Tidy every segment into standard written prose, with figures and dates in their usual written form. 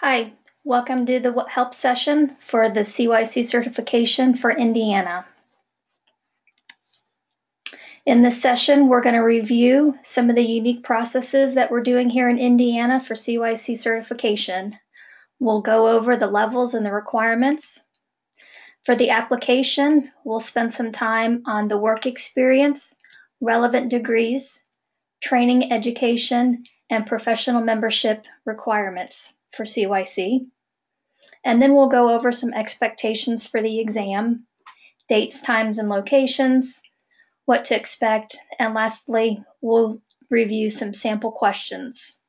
Hi, welcome to the help session for the CYC certification for Indiana. In this session, we're going to review some of the unique processes that we're doing here in Indiana for CYC certification. We'll go over the levels and the requirements. For the application, we'll spend some time on the work experience, relevant degrees, training, education, and professional membership requirements for CYC. And then we'll go over some expectations for the exam, dates, times, and locations, what to expect, and lastly, we'll review some sample questions.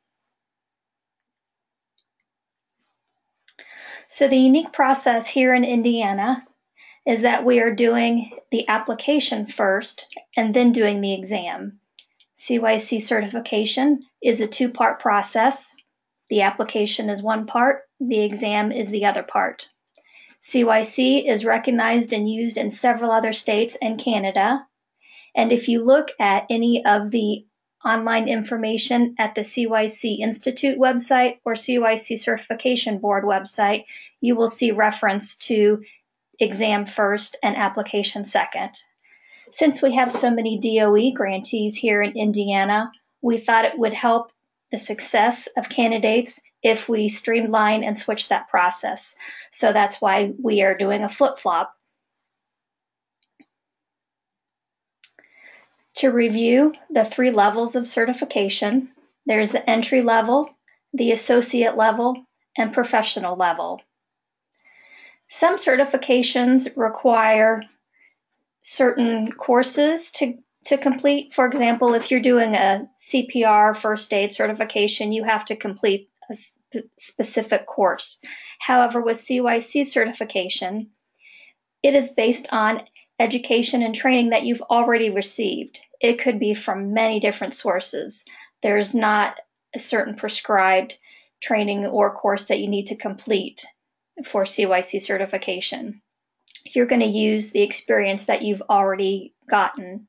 So the unique process here in Indiana is that we are doing the application first and then doing the exam. CYC certification is a two-part process. The application is one part, the exam is the other part. CYC is recognized and used in several other states and Canada. And if you look at any of the online information at the CYC Institute website or CYC Certification Board website, you will see reference to exam first and application second. Since we have so many DOE grantees here in Indiana, we thought it would help the success of candidates if we streamline and switch that process. So that's why we are doing a flip-flop. To review the three levels of certification, there's the entry level, the associate level, and professional level. Some certifications require certain courses to complete. For example, if you're doing a CPR first aid certification, you have to complete a specific course. However, with CYC certification, it is based on education and training that you've already received. It could be from many different sources. There's not a certain prescribed training or course that you need to complete for CYC certification. You're going to use the experience that you've already gotten.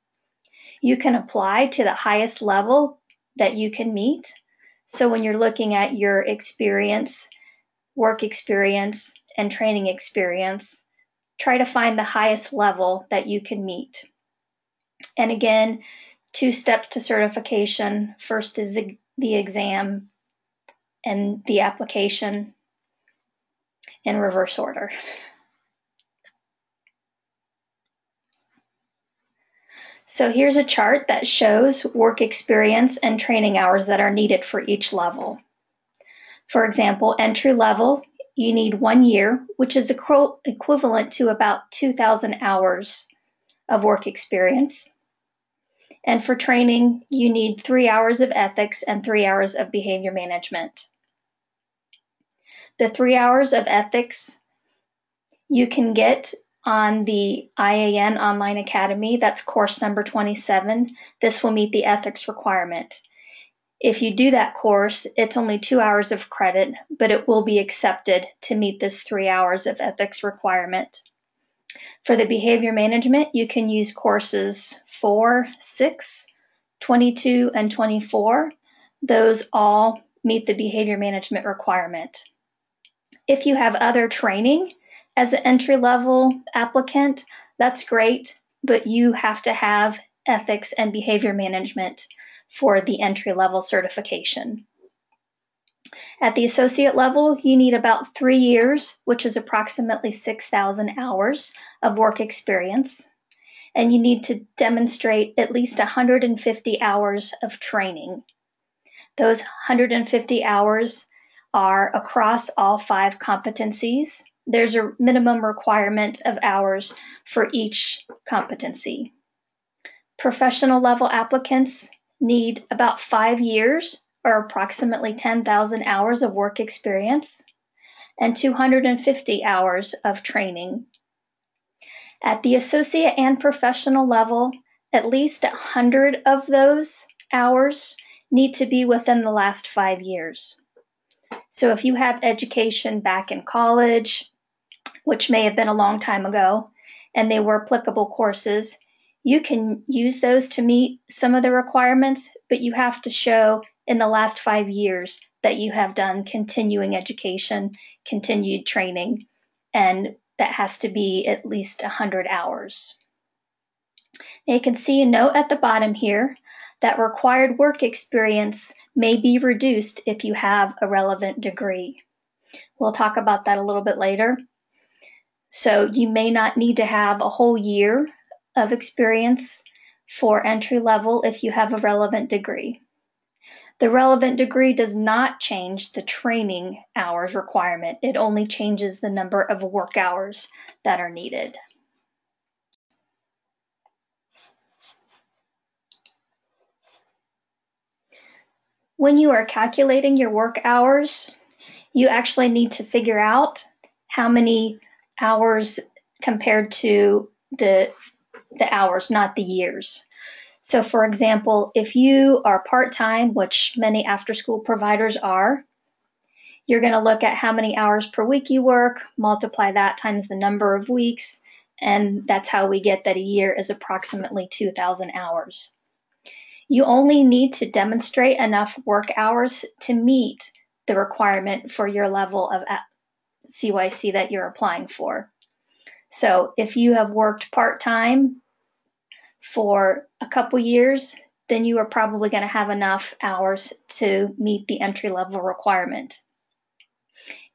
You can apply to the highest level that you can meet. So when you're looking at your experience, work experience, and training experience, try to find the highest level that you can meet. And again, 2 steps to certification. First is the exam and the application in reverse order. So here's a chart that shows work experience and training hours that are needed for each level. For example, entry level, you need 1 year, which is equivalent to about 2,000 hours of work experience. And for training, you need 3 hours of ethics and 3 hours of behavior management. The 3 hours of ethics you can get on the IAN Online Academy. That's course number 27. This will meet the ethics requirement. If you do that course, it's only 2 hours of credit, but it will be accepted to meet this 3 hours of ethics requirement. For the behavior management, you can use courses 4, 6, 22, and 24. Those all meet the behavior management requirement. If you have other training as an entry-level applicant, that's great, but you have to have ethics and behavior management for the entry-level certification. At the associate level, you need about 3 years, which is approximately 6,000 hours of work experience, and you need to demonstrate at least 150 hours of training. Those 150 hours are across all 5 competencies. There's a minimum requirement of hours for each competency. Professional level applicants need about 5 years or approximately 10,000 hours of work experience and 250 hours of training. At the associate and professional level, at least 100 of those hours need to be within the last 5 years. So if you have education back in college, which may have been a long time ago, and they were applicable courses, you can use those to meet some of the requirements, but you have to show in the last 5 years that you have done continuing education, continued training, and that has to be at least 100 hours. Now you can see a note at the bottom here that required work experience may be reduced if you have a relevant degree. We'll talk about that a little bit later. So you may not need to have a whole year of experience for entry level if you have a relevant degree. The relevant degree does not change the training hours requirement. It only changes the number of work hours that are needed. When you are calculating your work hours, you actually need to figure out how many hours compared to the hours, not the years. So for example, if you are part-time, which many after-school providers are, you're going to look at how many hours per week you work, multiply that times the number of weeks, and that's how we get that a year is approximately 2,000 hours. You only need to demonstrate enough work hours to meet the requirement for your level of CYC that you're applying for. So if you have worked part-time for a couple years, then you are probably going to have enough hours to meet the entry-level requirement.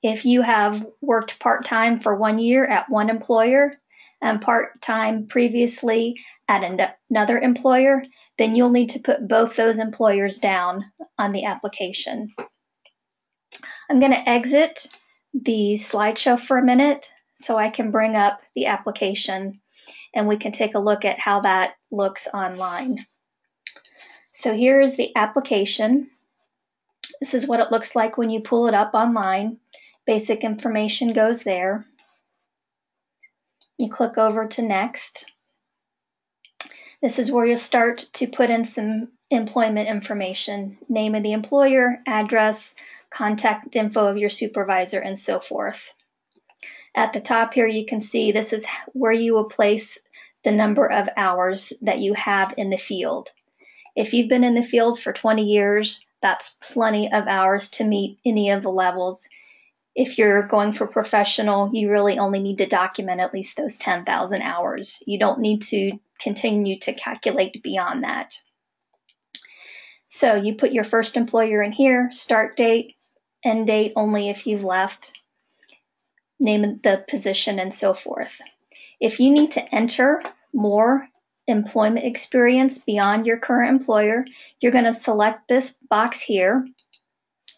If you have worked part-time for 1 year at one employer and part-time previously at another employer, then you'll need to put both those employers down on the application. I'm going to exit the slideshow for a minute so I can bring up the application and we can take a look at how that looks online. So here is the application. This is what it looks like when you pull it up online. Basic information goes there. You click over to Next. This is where you'll start to put in some employment information, name of the employer, address, contact info of your supervisor, and so forth. At the top here, you can see this is where you will place the number of hours that you have in the field. If you've been in the field for 20 years, that's plenty of hours to meet any of the levels. If you're going for professional, you really only need to document at least those 10,000 hours. You don't need to continue to calculate beyond that. So you put your first employer in here, start date, end date only if you've left, name of the position, and so forth. If you need to enter more employment experience beyond your current employer, you're going to select this box here,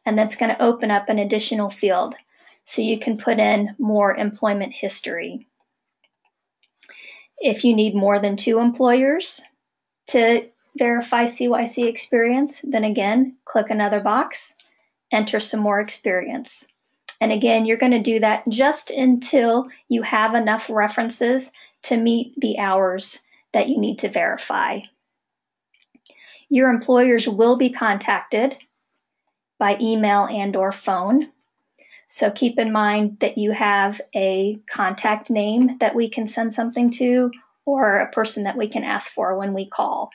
and that's going to open up an additional field. So you can put in more employment history. If you need more than 2 employers to verify CYC experience, then again, click another box, enter some more experience. And again, you're going to do that just until you have enough references to meet the hours that you need to verify. Your employers will be contacted by email and/or phone. So keep in mind that you have a contact name that we can send something to or a person that we can ask for when we call.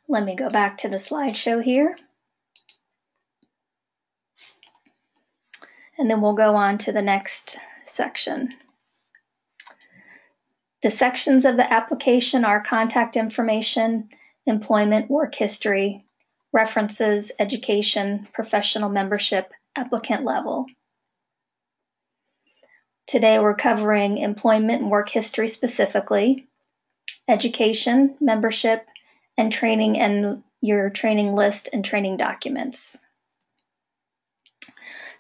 Let me go back to the slideshow here. And then we'll go on to the next section. The sections of the application are contact information, employment, work history, references, education, professional membership, applicant level. Today we're covering employment and work history specifically, education, membership, and training, and your training list and training documents.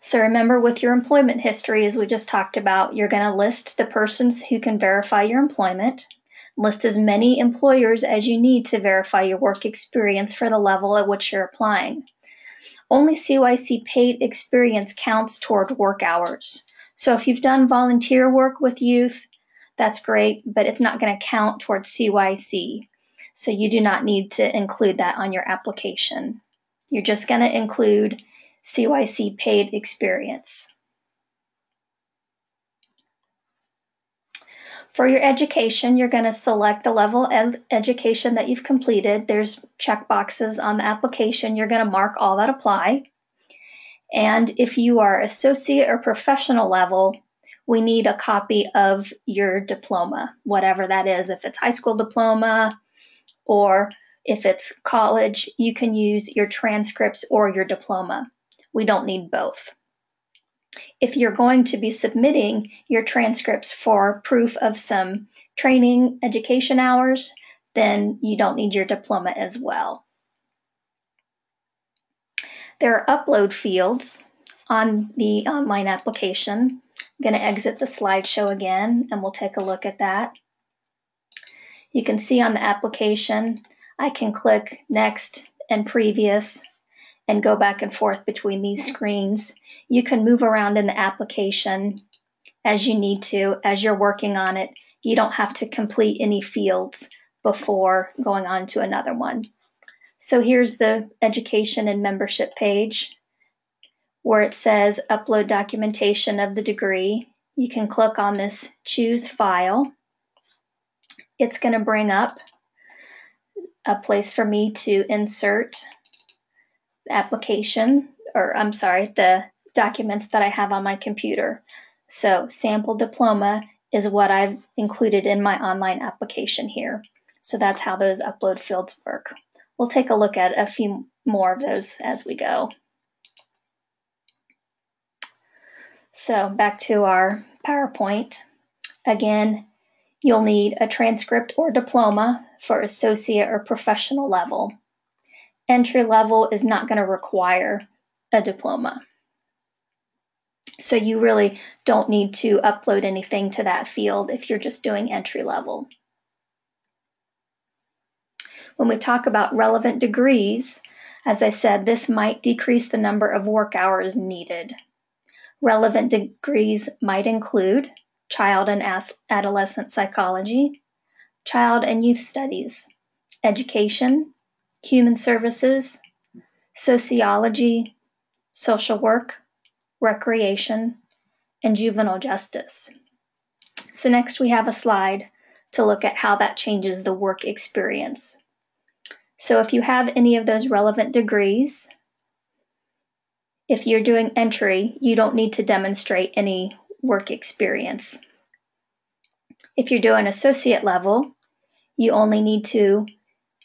So remember, with your employment history, as we just talked about, you're going to list the persons who can verify your employment, list as many employers as you need to verify your work experience for the level at which you're applying. Only CYC paid experience counts toward work hours. So if you've done volunteer work with youth, that's great, but it's not going to count towards CYC. So you do not need to include that on your application. You're just going to include CYC paid experience. For your education, you're going to select the level of education that you've completed. There's check boxes on the application. You're going to mark all that apply. And if you are associate or professional level, we need a copy of your diploma, whatever that is. If it's high school diploma or if it's college, you can use your transcripts or your diploma. We don't need both. If you're going to be submitting your transcripts for proof of some training education hours, then you don't need your diploma as well. There are upload fields on the online application. I'm going to exit the slideshow again and we'll take a look at that. You can see on the application, I can click next and previous and go back and forth between these screens. You can move around in the application as you need to, as you're working on it. You don't have to complete any fields before going on to another one. So here's the education and membership page where it says upload documentation of the degree. You can click on this choose file. It's going to bring up a place for me to insert the application, or I'm sorry, the documents that I have on my computer. So sample diploma is what I've included in my online application here. So that's how those upload fields work. We'll take a look at a few more of those as we go. So back to our PowerPoint. Again, you'll need a transcript or diploma for associate or professional level. Entry level is not going to require a diploma. So you really don't need to upload anything to that field if you're just doing entry level. When we talk about relevant degrees, as I said, this might decrease the number of work hours needed. Relevant degrees might include child and adolescent psychology, child and youth studies, education, human services, sociology, social work, recreation, and juvenile justice. So next we have a slide to look at how that changes the work experience. So if you have any of those relevant degrees, if you're doing entry, you don't need to demonstrate any work experience. If you're doing associate level, you only need to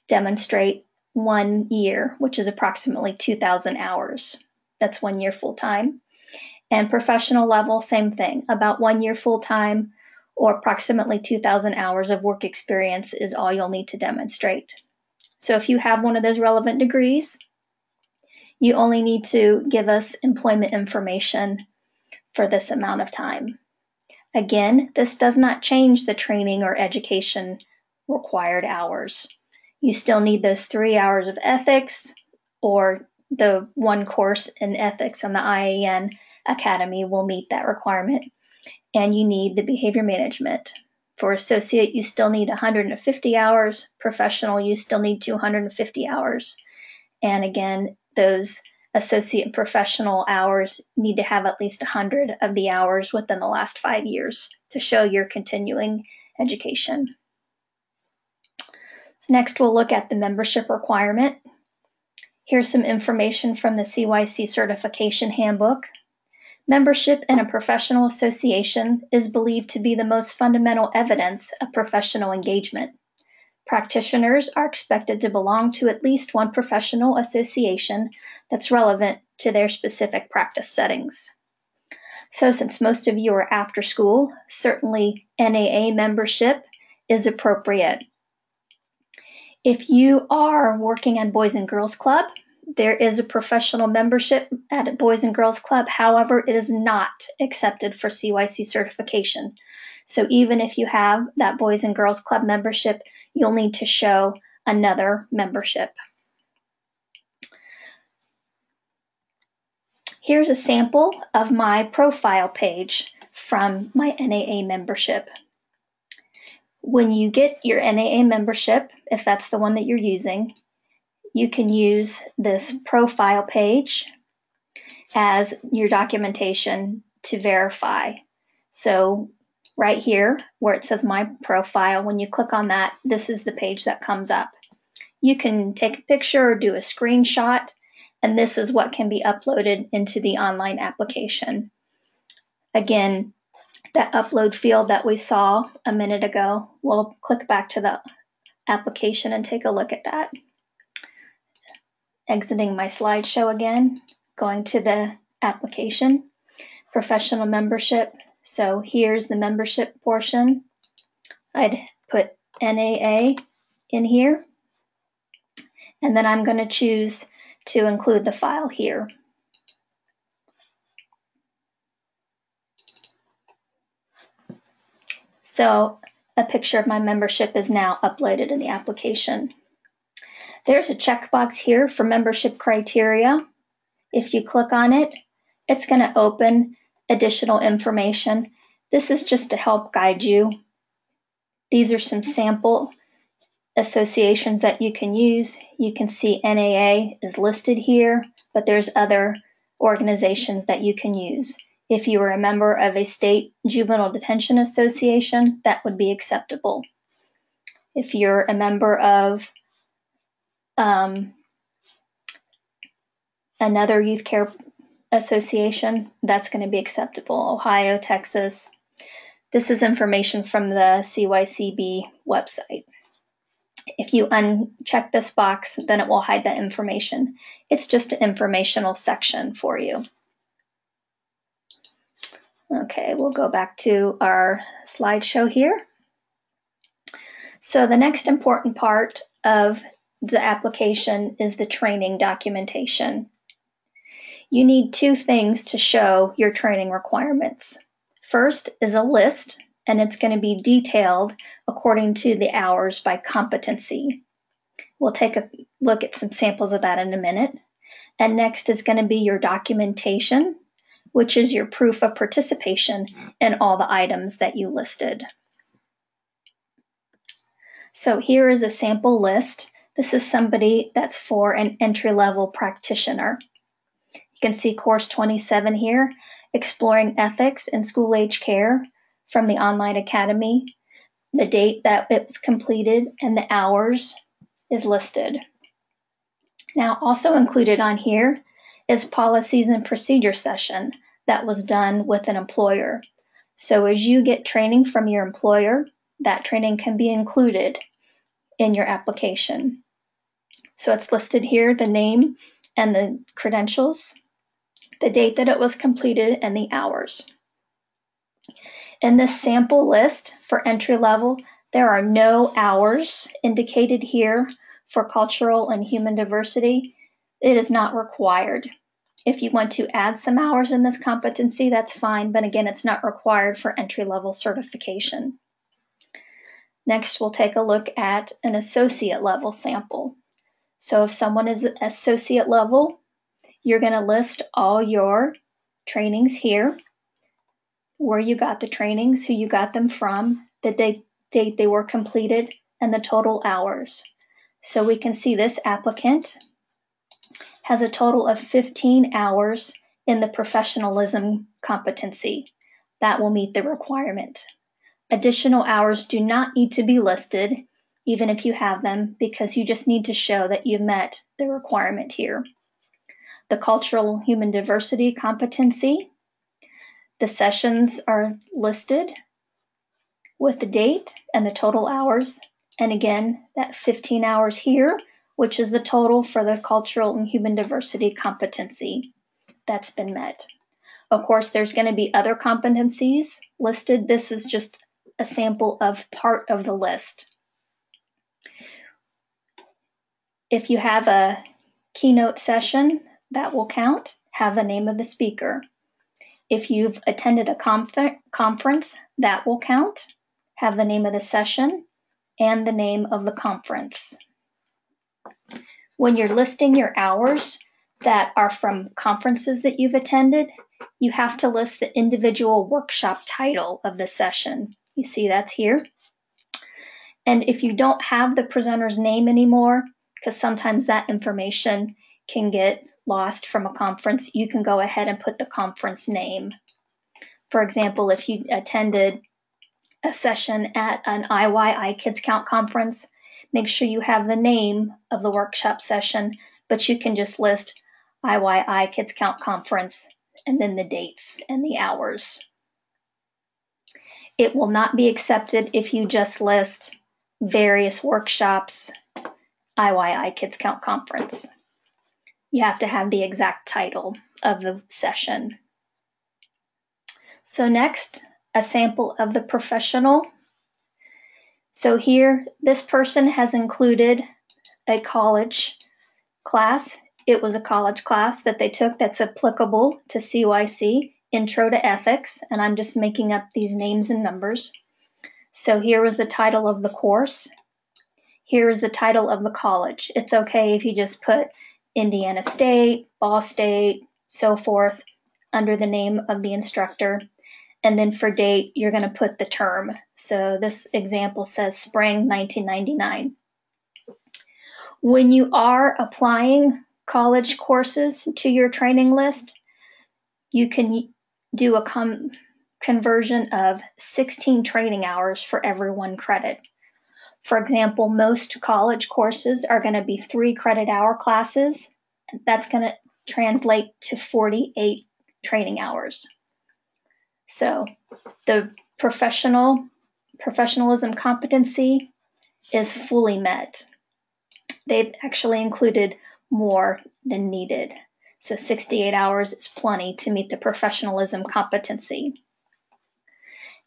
demonstrate 1 year, which is approximately 2,000 hours. That's 1 year full-time. And professional level, same thing, about 1 year full-time or approximately 2,000 hours of work experience is all you'll need to demonstrate. So if you have one of those relevant degrees, you only need to give us employment information for this amount of time. Again, this does not change the training or education required hours. You still need those 3 hours of ethics or the 1 course in ethics on the IAN Academy will meet that requirement. And you need the behavior management. For associate, you still need 150 hours. Professional, you still need 250 hours. And again, those associate and professional hours need to have at least 100 of the hours within the last 5 years to show your continuing education. So next, we'll look at the membership requirement. Here's some information from the CYC Certification Handbook. Membership in a professional association is believed to be the most fundamental evidence of professional engagement. Practitioners are expected to belong to at least one professional association that's relevant to their specific practice settings. So since most of you are after school, certainly NAA membership is appropriate. If you are working at Boys and Girls Club, there is a professional membership at a Boys and Girls Club. However, it is not accepted for CYC certification. So even if you have that Boys and Girls Club membership, you'll need to show another membership. Here's a sample of my profile page from my NAA membership. When you get your NAA membership, if that's the one that you're using, you can use this profile page as your documentation to verify. So right here where it says My Profile. When you click on that, this is the page that comes up. You can take a picture or do a screenshot, and this is what can be uploaded into the online application. Again, that upload field that we saw a minute ago, we'll click back to the application and take a look at that. Exiting my slideshow again, going to the application, professional membership. So here's the membership portion. I'd put NAA in here, and then I'm going to choose to include the file here. So a picture of my membership is now uploaded in the application. There's a checkbox here for membership criteria. If you click on it, it's going to open additional information. This is just to help guide you. These are some sample associations that you can use. You can see NAA is listed here, but there's other organizations that you can use. If you are a member of a state juvenile detention association, that would be acceptable. If you're a member of another youth care association, that's going to be acceptable. Ohio, Texas. This is information from the CYCB website. If you uncheck this box, then it will hide that information. It's just an informational section for you. Okay, we'll go back to our slideshow here. So the next important part of the application is the training documentation. You need two things to show your training requirements. First is a list, and it's going to be detailed according to the hours by competency. We'll take a look at some samples of that in a minute. And next is going to be your documentation, which is your proof of participation in all the items that you listed. So here is a sample list. This is somebody that's for an entry-level practitioner. You can see course 27 here, Exploring Ethics in School-Age Care from the Online Academy. The date that it was completed and the hours is listed. Now, also included on here is policies and procedure session that was done with an employer. So as you get training from your employer, that training can be included in your application. So it's listed here, the name and the credentials, the date that it was completed, and the hours. In this sample list for entry level, there are no hours indicated here for cultural and human diversity. It is not required. If you want to add some hours in this competency, that's fine, but again, it's not required for entry-level certification. Next, we'll take a look at an associate level sample. So if someone is associate level, you're going to list all your trainings here, where you got the trainings, who you got them from, the date they were completed, and the total hours. So we can see this applicant has a total of 15 hours in the professionalism competency. That will meet the requirement. Additional hours do not need to be listed, even if you have them, because you just need to show that you've met the requirement here. The cultural human diversity competency, the sessions are listed with the date and the total hours. And again, that 15 hours here, which is the total for the cultural and human diversity competency, that's been met. Of course, there's going to be other competencies listed. This is just a sample of part of the list. If you have a keynote session, that will count. Have the name of the speaker. If you've attended a conference, that will count. Have the name of the session and the name of the conference. When you're listing your hours that are from conferences that you've attended, you have to list the individual workshop title of the session. You see that's here. And if you don't have the presenter's name anymore, because sometimes that information can get lost from a conference, you can go ahead and put the conference name. For example, if you attended a session at an IYI Kids Count conference, make sure you have the name of the workshop session, but you can just list IYI Kids Count conference and then the dates and the hours. It will not be accepted if you just list various workshops, IYI Kids Count conference. You have to have the exact title of the session. So next, a sample of the professional. So here, this person has included a college class. It was a college class that they took that's applicable to CYC, Intro to Ethics, and I'm just making up these names and numbers. So here was the title of the course. Here is the title of the college. It's okay if you just put Indiana State, Ball State, so forth, under the name of the instructor. And then for date, you're going to put the term. So this example says spring 1999. When you are applying college courses to your training list, you can do a conversion of 16 training hours for every 1 credit. For example, most college courses are going to be 3 credit hour classes. That's going to translate to 48 training hours. So the professionalism competency is fully met. They've actually included more than needed. So 68 hours is plenty to meet the professionalism competency.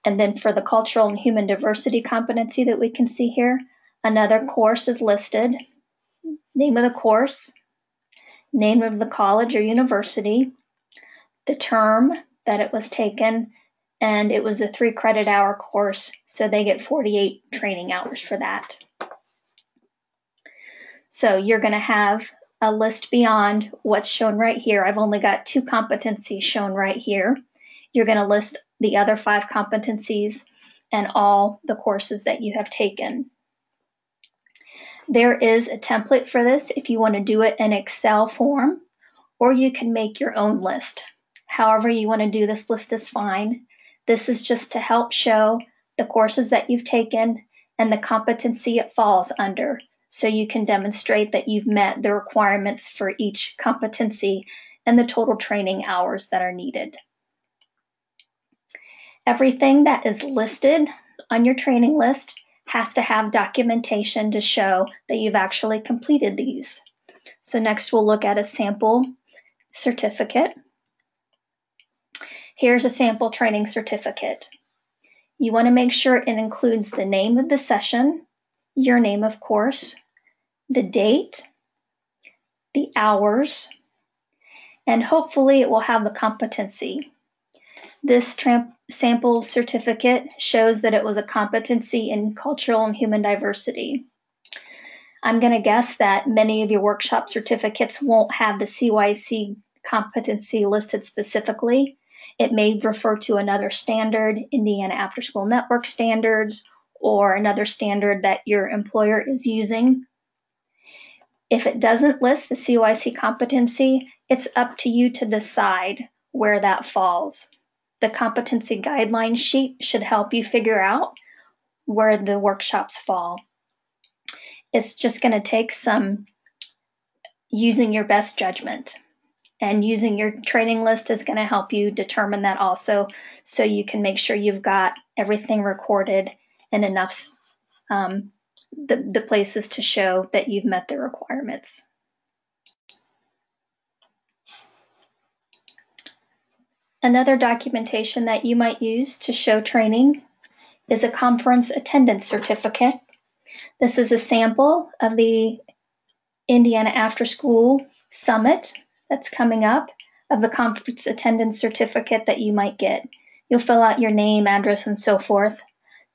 And then for the cultural and human diversity competency that we can see here, another course is listed, name of the course, name of the college or university, the term that it was taken, and it was a 3 credit hour course, so they get 48 training hours for that. So you're going to have a list beyond what's shown right here. I've only got 2 competencies shown right here. You're going to list the other 5 competencies and all the courses that you have taken. There is a template for this if you want to do it in Excel form, or you can make your own list. However you want to do this list is fine. This is just to help show the courses that you've taken and the competency it falls under, so you can demonstrate that you've met the requirements for each competency and the total training hours that are needed. Everything that is listed on your training list has to have documentation to show that you've actually completed these. So next we'll look at a sample certificate. Here's a sample training certificate. You want to make sure it includes the name of the session, your name of course, the date, the hours, and hopefully it will have the competency. This sample certificate shows that it was a competency in cultural and human diversity. I'm going to guess that many of your workshop certificates won't have the CYC competency listed specifically. It may refer to another standard, Indiana After School Network standards, or another standard that your employer is using. If it doesn't list the CYC competency, it's up to you to decide where that falls. The competency guideline sheet should help you figure out where the workshops fall. It's just going to take some using your best judgment. And using your training list is going to help you determine that also, so you can make sure you've got everything recorded and enough the places to show that you've met the requirements. Another documentation that you might use to show training is a conference attendance certificate. This is a sample of the Indiana After School Summit that's coming up, of the conference attendance certificate that you might get. You'll fill out your name, address, and so forth.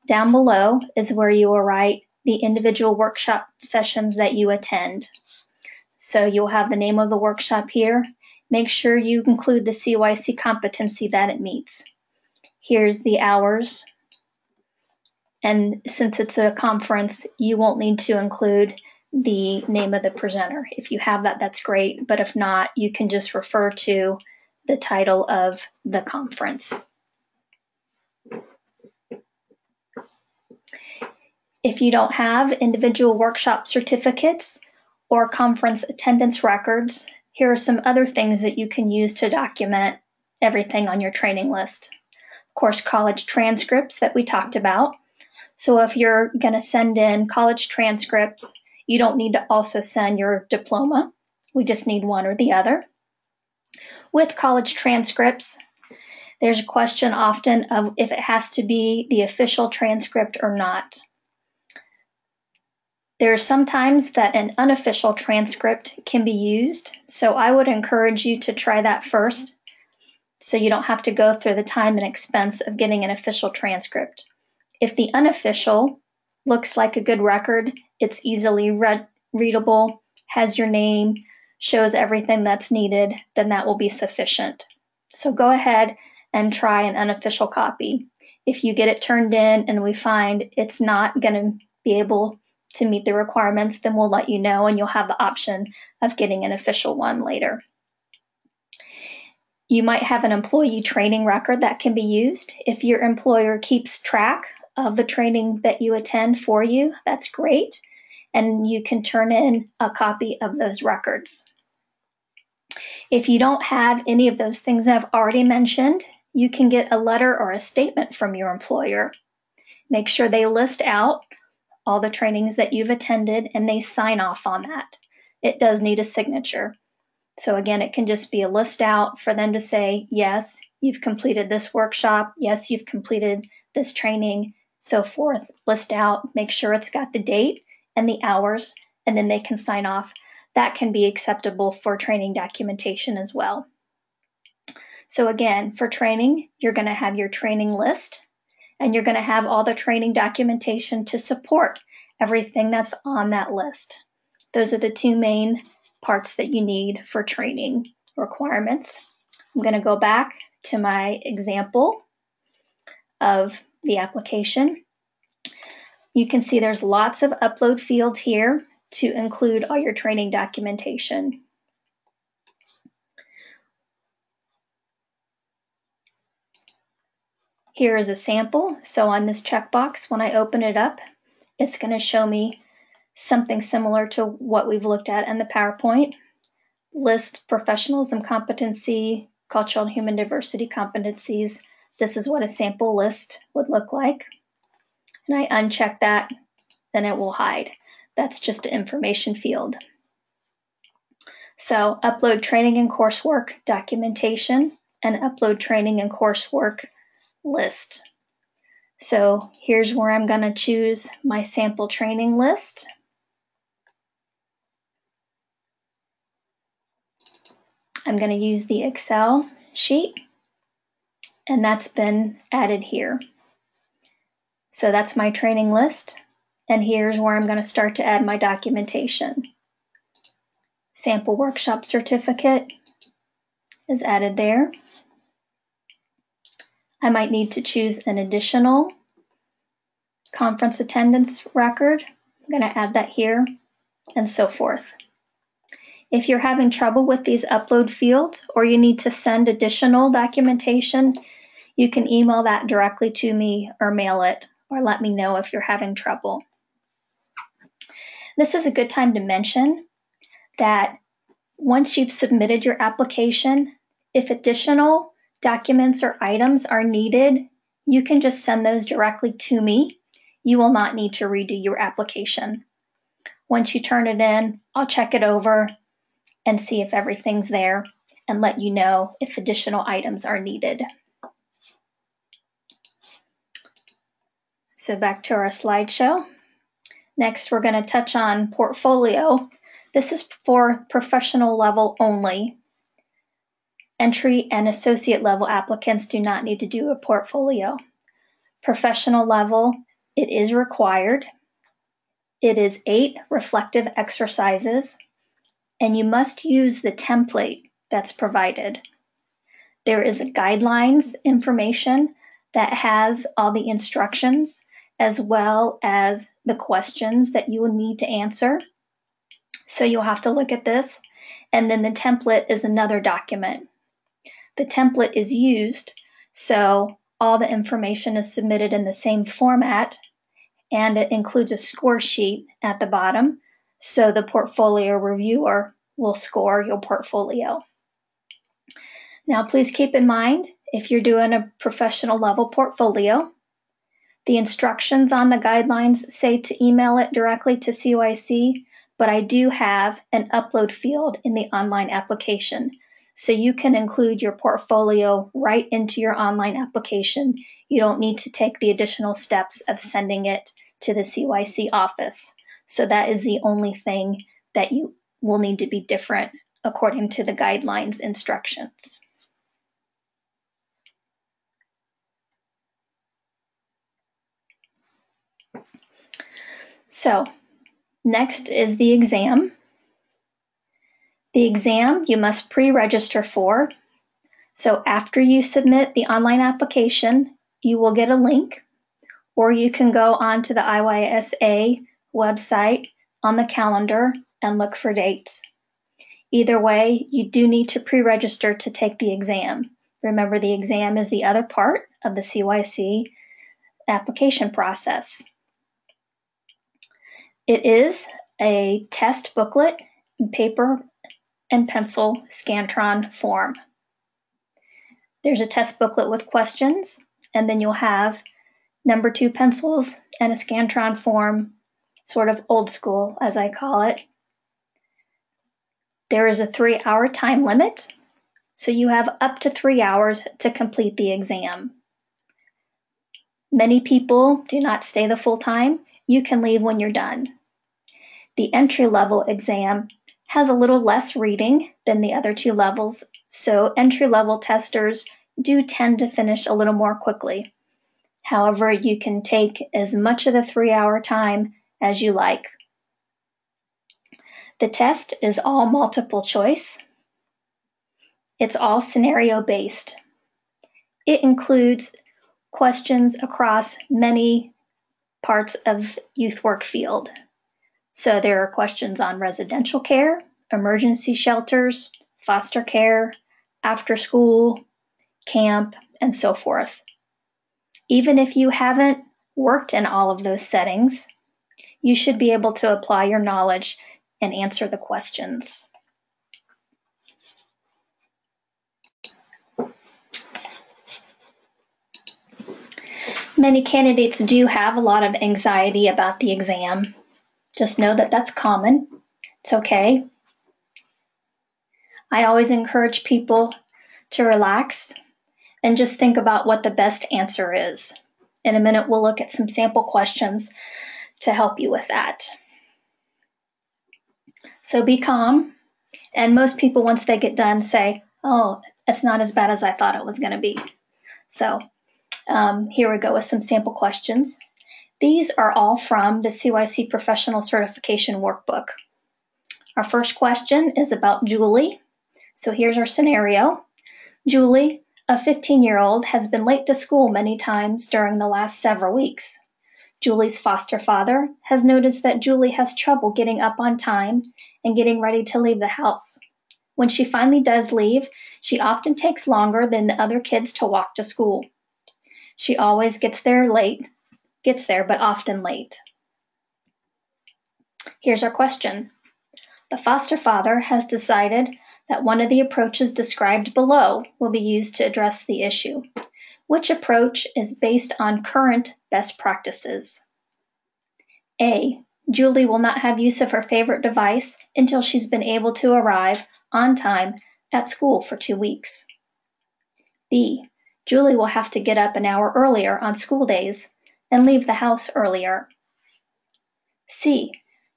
Down below is where you will write the individual workshop sessions that you attend. So you'll have the name of the workshop here. Make sure you include the CYC competency that it meets. Here's the hours. And since it's a conference, you won't need to include the name of the presenter. If you have that, that's great. But if not, you can just refer to the title of the conference. If you don't have individual workshop certificates or conference attendance records, here are some other things that you can use to document everything on your training list. Of course, college transcripts that we talked about. So if you're going to send in college transcripts, you don't need to also send your diploma. We just need one or the other. With college transcripts, there's a question often of if it has to be the official transcript or not. There's sometimes that an unofficial transcript can be used, so I would encourage you to try that first so you don't have to go through the time and expense of getting an official transcript. If the unofficial looks like a good record, it's easily readable, has your name, shows everything that's needed, then that will be sufficient. So go ahead and try an unofficial copy. If you get it turned in and we find it's not going to be able to meet the requirements, then we'll let you know and you'll have the option of getting an official one later. You might have an employee training record that can be used. If your employer keeps track of the training that you attend for you, that's great. And you can turn in a copy of those records. If you don't have any of those things I've already mentioned, you can get a letter or a statement from your employer. Make sure they list out all the trainings that you've attended and they sign off on that. It does need a signature. So again, it can just be a list out for them to say, yes, you've completed this workshop. Yes, you've completed this training, so forth. List out, make sure it's got the date and the hours, and then they can sign off. That can be acceptable for training documentation as well. So again, for training, you're going to have your training list, and you're going to have all the training documentation to support everything that's on that list. Those are the two main parts that you need for training requirements. I'm going to go back to my example of the application. You can see there's lots of upload fields here to include all your training documentation. Here is a sample. So on this checkbox, when I open it up, it's going to show me something similar to what we've looked at in the PowerPoint. List professionalism competency, cultural and human diversity competencies. This is what a sample list would look like. And I uncheck that, then it will hide. That's just an information field. So upload training and coursework documentation and upload training and coursework list. So here's where I'm going to choose my sample training list. I'm going to use the Excel sheet, and that's been added here. So that's my training list, and here's where I'm going to start to add my documentation. Sample workshop certificate is added there. I might need to choose an additional conference attendance record. I'm going to add that here, and so forth. If you're having trouble with these upload fields or you need to send additional documentation, you can email that directly to me or mail it, or let me know if you're having trouble. This is a good time to mention that once you've submitted your application, if additional documents or items are needed, you can just send those directly to me. You will not need to redo your application. Once you turn it in, I'll check it over and see if everything's there and let you know if additional items are needed. So back to our slideshow. Next, we're going to touch on portfolio. This is for professional level only. Entry and associate level applicants do not need to do a portfolio. Professional level, it is required. It is 8 reflective exercises, and you must use the template that's provided. There is a guidelines information that has all the instructions as well as the questions that you will need to answer. So you'll have to look at this, and then the template is another document. The template is used so all the information is submitted in the same format, and it includes a score sheet at the bottom, so the portfolio reviewer will score your portfolio. Now, please keep in mind, if you're doing a professional level portfolio, the instructions on the guidelines say to email it directly to CYC, but I do have an upload field in the online application. So you can include your portfolio right into your online application. You don't need to take the additional steps of sending it to the CYC office. So that is the only thing that you will need to be different according to the guidelines instructions. So next is the exam. The exam you must pre-register for. So after you submit the online application, you will get a link, or you can go onto the IYSA website on the calendar and look for dates. Either way, you do need to pre-register to take the exam. Remember, the exam is the other part of the CYC application process. It is a test booklet, paper and pencil Scantron form. There's a test booklet with questions, and then you'll have number 2 pencils and a Scantron form, sort of old school, as I call it. There is a 3-hour time limit, so you have up to 3 hours to complete the exam. Many people do not stay the full time. You can leave when you're done. The entry-level exam has a little less reading than the other 2 levels, so entry-level testers do tend to finish a little more quickly. However, you can take as much of the 3-hour time as you like. The test is all multiple choice. It's all scenario-based. It includes questions across many parts of youth work field. So there are questions on residential care, emergency shelters, foster care, after school, camp, and so forth. Even if you haven't worked in all of those settings, you should be able to apply your knowledge and answer the questions. Many candidates do have a lot of anxiety about the exam. Just know that that's common. It's okay. I always encourage people to relax and just think about what the best answer is. In a minute, we'll look at some sample questions to help you with that. So be calm. And most people, once they get done, say, oh, it's not as bad as I thought it was going to be. So here we go with some sample questions. These are all from the CYC Professional Certification Workbook. Our first question is about Julie. So here's our scenario. Julie, a 15-year-old, has been late to school many times during the last several weeks. Julie's foster father has noticed that Julie has trouble getting up on time and getting ready to leave the house. When she finally does leave, she often takes longer than the other kids to walk to school. She always gets there, but often late. Here's our question. The foster father has decided that one of the approaches described below will be used to address the issue. Which approach is based on current best practices? A. Julie will not have use of her favorite device until she's been able to arrive on time at school for 2 weeks. B. Julie will have to get up an hour earlier on school days and leave the house earlier. C.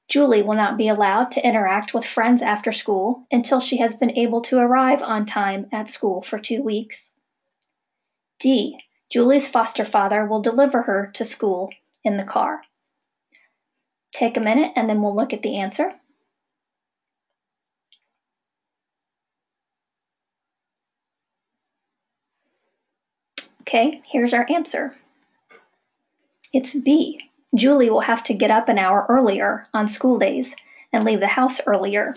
Julie will not be allowed to interact with friends after school until she has been able to arrive on time at school for 2 weeks. D. Julie's foster father will deliver her to school in the car. Take a minute and then we'll look at the answer. Okay, here's our answer. It's B. Julie will have to get up an hour earlier on school days and leave the house earlier.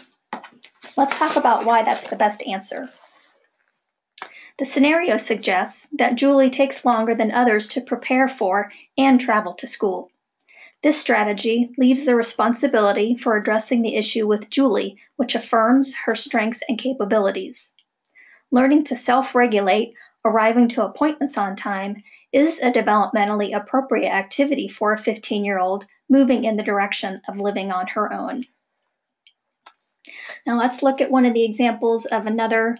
Let's talk about why that's the best answer. The scenario suggests that Julie takes longer than others to prepare for and travel to school. This strategy leaves the responsibility for addressing the issue with Julie, which affirms her strengths and capabilities. Learning to self-regulate, arriving to appointments on time, is a developmentally appropriate activity for a 15-year-old moving in the direction of living on her own. Now let's look at one of the examples of another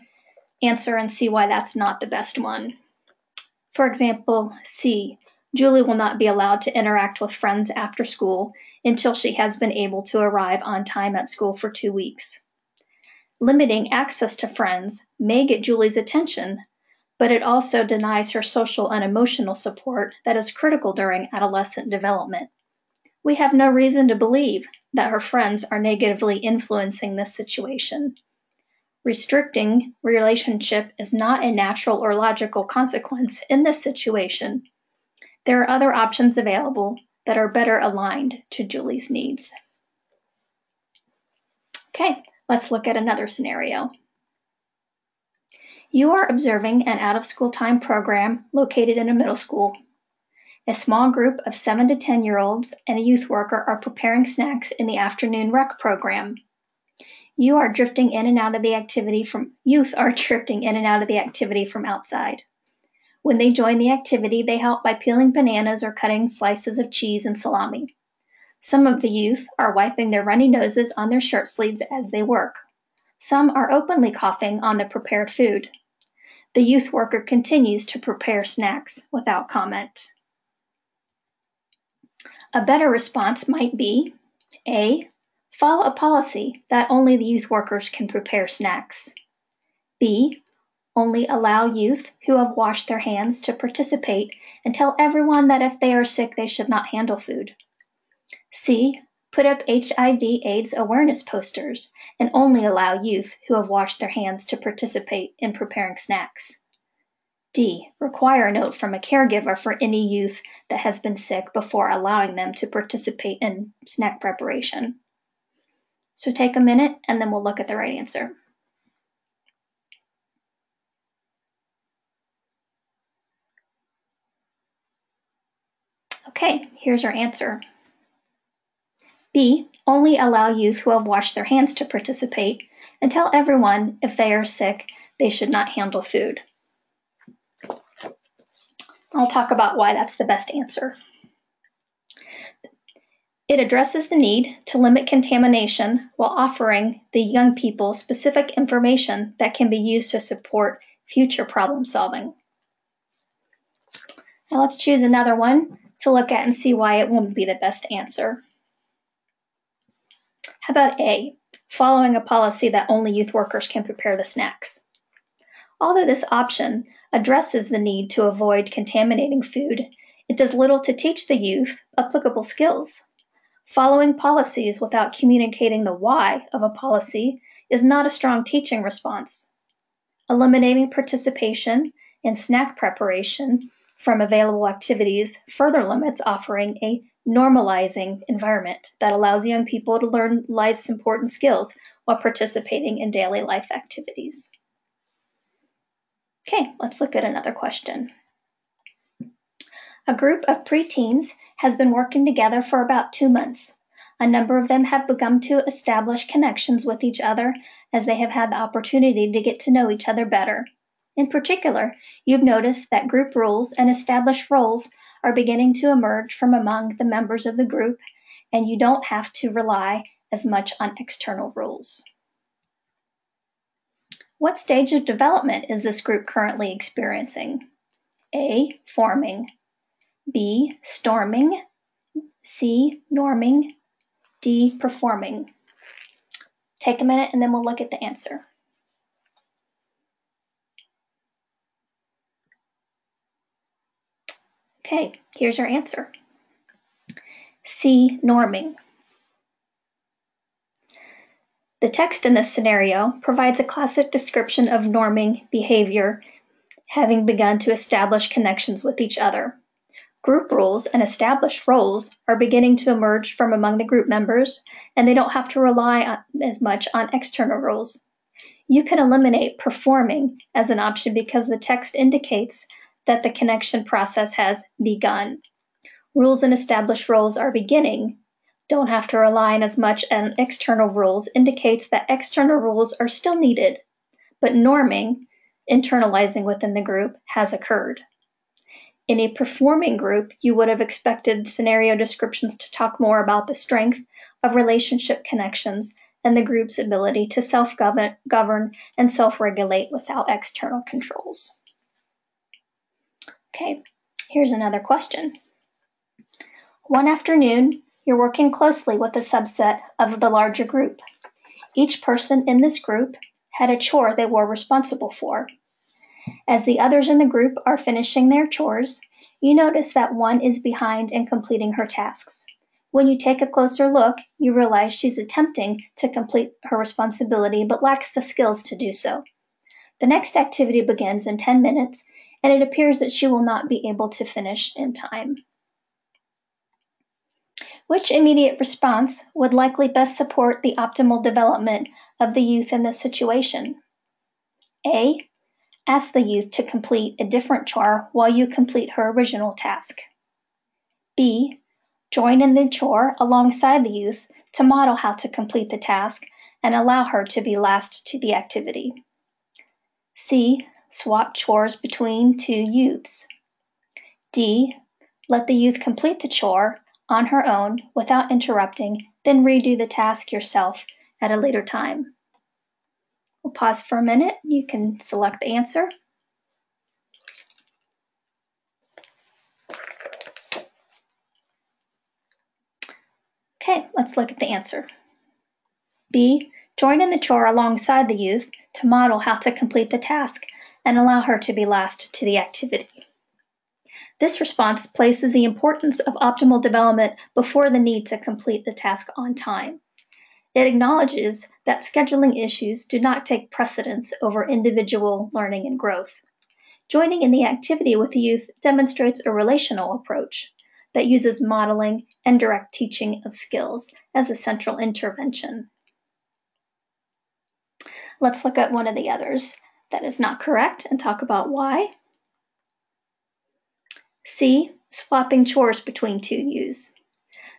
answer and see why that's not the best one. For example, C. Julie will not be allowed to interact with friends after school until she has been able to arrive on time at school for 2 weeks. Limiting access to friends may get Julie's attention, but it also denies her social and emotional support that is critical during adolescent development. We have no reason to believe that her friends are negatively influencing this situation. Restricting relationship is not a natural or logical consequence in this situation. There are other options available that are better aligned to Julie's needs. Okay, let's look at another scenario. You are observing an out-of-school time program located in a middle school. A small group of 7 to 10-year-olds and a youth worker are preparing snacks in the afternoon rec program. Youth are drifting in and out of the activity from outside. When they join the activity, they help by peeling bananas or cutting slices of cheese and salami. Some of the youth are wiping their runny noses on their shirt sleeves as they work. Some are openly coughing on the prepared food. The youth worker continues to prepare snacks without comment. A better response might be A. Follow a policy that only the youth workers can prepare snacks. B. Only allow youth who have washed their hands to participate and tell everyone that if they are sick, they should not handle food. C. Put up HIV/AIDS awareness posters and only allow youth who have washed their hands to participate in preparing snacks. D. Require a note from a caregiver for any youth that has been sick before allowing them to participate in snack preparation. So take a minute and then we'll look at the right answer. Okay, here's our answer. B. Only allow youth who have washed their hands to participate and tell everyone if they are sick, they should not handle food. I'll talk about why that's the best answer. It addresses the need to limit contamination while offering the young people specific information that can be used to support future problem solving. Now let's choose another one to look at and see why it won't be the best answer. How about A, following a policy that only youth workers can prepare the snacks? Although this option addresses the need to avoid contaminating food, it does little to teach the youth applicable skills. Following policies without communicating the why of a policy is not a strong teaching response. Eliminating participation in snack preparation from available activities further limits offering a normalizing environment that allows young people to learn life's important skills while participating in daily life activities. Okay, let's look at another question. A group of preteens has been working together for about 2 months. A number of them have begun to establish connections with each other as they have had the opportunity to get to know each other better. In particular, you've noticed that group rules and established roles are beginning to emerge from among the members of the group, and you don't have to rely as much on external rules. What stage of development is this group currently experiencing? A, forming. B, storming. C, norming. D, performing. Take a minute and then we'll look at the answer. Okay, here's our answer. C, norming. The text in this scenario provides a classic description of norming behavior, having begun to establish connections with each other. Group rules and established roles are beginning to emerge from among the group members, and they don't have to rely as much on external rules. You can eliminate performing as an option because the text indicates that the connection process has begun. Rules and established roles are beginning. Don't have to rely on as much on external rules indicates that external rules are still needed, but norming, internalizing within the group, has occurred. In a performing group, you would have expected scenario descriptions to talk more about the strength of relationship connections and the group's ability to self-govern and self-regulate without external controls. Okay, here's another question. One afternoon, you're working closely with a subset of the larger group. Each person in this group had a chore they were responsible for. As the others in the group are finishing their chores, you notice that one is behind in completing her tasks. When you take a closer look, you realize she's attempting to complete her responsibility but lacks the skills to do so. The next activity begins in 10 minutes, and it appears that she will not be able to finish in time. Which immediate response would likely best support the optimal development of the youth in this situation? A. Ask the youth to complete a different chore while you complete her original task. B. Join in the chore alongside the youth to model how to complete the task and allow her to be last to the activity. C. Swap chores between two youths. D. Let the youth complete the chore on her own without interrupting, then redo the task yourself at a later time. We'll pause for a minute. You can select the answer. Okay, let's look at the answer. B. Join in the chore alongside the youth to model how to complete the task and allow her to be last to the activity. This response places the importance of optimal development before the need to complete the task on time. It acknowledges that scheduling issues do not take precedence over individual learning and growth. Joining in the activity with the youth demonstrates a relational approach that uses modeling and direct teaching of skills as the central intervention. Let's look at one of the others that is not correct and talk about why. C. Swapping chores between two youths.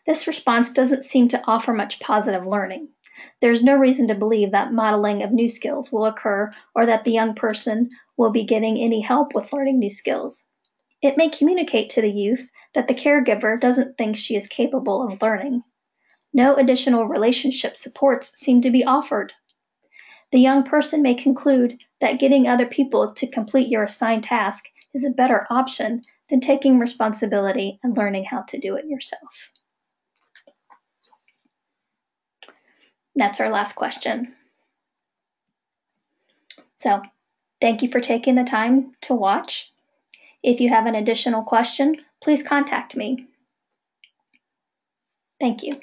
This response doesn't seem to offer much positive learning. There's no reason to believe that modeling of new skills will occur or that the young person will be getting any help with learning new skills. It may communicate to the youth that the caregiver doesn't think she is capable of learning. No additional relationship supports seem to be offered. The young person may conclude that getting other people to complete your assigned task is a better option than taking responsibility and learning how to do it yourself. That's our last question. So, thank you for taking the time to watch. If you have an additional question, please contact me. Thank you.